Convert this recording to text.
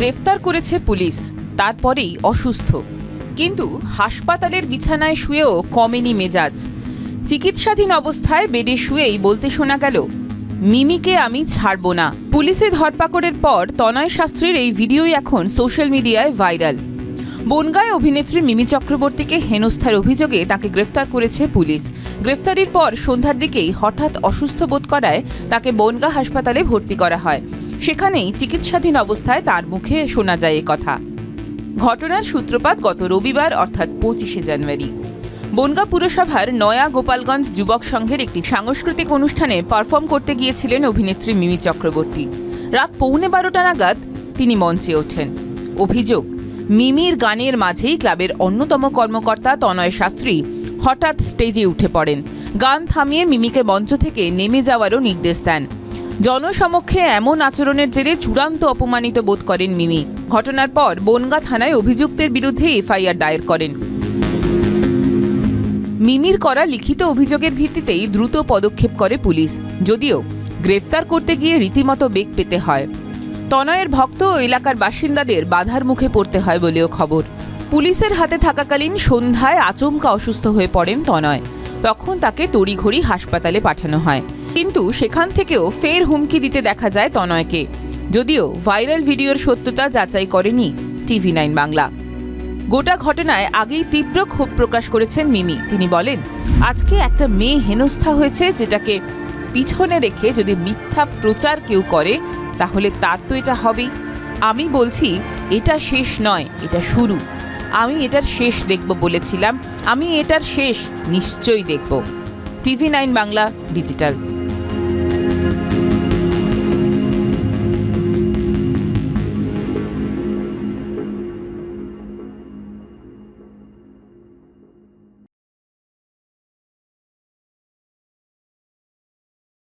গ্রেফতার করেছে পুলিশ, তারপরেই অসুস্থ। কিন্তু হাসপাতালের বিছানায় শুয়েও কমেনি মেজাজ। চিকিৎসাধীন অবস্থায় বেডে শুয়েই বলতে শোনা গেল, মিমিকে আমি ছাড়ব না। পুলিশে ধরপাকড়ের পর তনয় শাস্ত্রীর এই ভিডিওই এখন সোশ্যাল মিডিয়ায় ভাইরাল। বনগাঁয় অভিনেত্রী মিমি চক্রবর্তীকে হেনস্থার অভিযোগে তাকে গ্রেফতার করেছে পুলিশ। গ্রেফতারির পর সন্ধ্যার দিকেই হঠাৎ অসুস্থ বোধ করায় তাকে বনগাঁ হাসপাতালে ভর্তি করা হয়। সেখানেই চিকিৎসাধীন অবস্থায় তার মুখে শোনা যায় এ কথা। ঘটনার সূত্রপাত গত রবিবার অর্থাৎ 25শে জানুয়ারি। বনগাঁ পুরসভার নয়া গোপালগঞ্জ যুবক সংঘের একটি সাংস্কৃতিক অনুষ্ঠানে পারফর্ম করতে গিয়েছিলেন অভিনেত্রী মিমি চক্রবর্তী। রাত 11:15 নাগাদ তিনি মঞ্চে ওঠেন। অভিযোগ, মিমির গানের মাঝেই ক্লাবের অন্যতম কর্মকর্তা তনয় শাস্ত্রী হঠাৎ স্টেজে উঠে পড়েন। গান থামিয়ে মিমিকে মঞ্চ থেকে নেমে যাওয়ারও নির্দেশ দেন। জনসমক্ষে এমন আচরণের জেরে চূড়ান্ত অপমানিত বোধ করেন মিমি। ঘটনার পর বনগাঁ থানায় অভিযুক্তের বিরুদ্ধে এফআইআর দায়ের করেন। মিমির করা লিখিত অভিযোগের ভিত্তিতেই দ্রুত পদক্ষেপ করে পুলিশ, যদিও গ্রেফতার করতে গিয়ে রীতিমতো বেগ পেতে হয়। তনয়ের ভক্ত ও এলাকার বাসিন্দাদের বাধার মুখে পড়তে হয় বলেও খবর। পুলিশের হাতে থাকাকালীন সন্ধ্যায় আচমকা অসুস্থ হয়ে পড়েন তনয়। তখন তাকে তড়িঘড়ি হাসপাতালে পাঠানো হয়, কিন্তু সেখান থেকেও ফের হুমকি দিতে দেখা যায় তনয়কে, যদিও ভাইরাল ভিডিওর সত্যতা যাচাই করেনি TV9 বাংলা। গোটা ঘটনায় আগেই তীব্র ক্ষোভ প্রকাশ করেছেন মিমি। তিনি বলেন, আজকে একটা মেয়ে হেনস্থা হয়েছে, যেটাকে পিছনে রেখে যদি মিথ্যা প্রচার কেউ করে তাহলে তার তো এটা হবেই। আমি বলছি, এটা শেষ নয়, এটা শুরু। আমি এটার শেষ দেখব বলেছিলাম, আমি এটার শেষ নিশ্চয়ই দেখব। TV9 Bangla digital.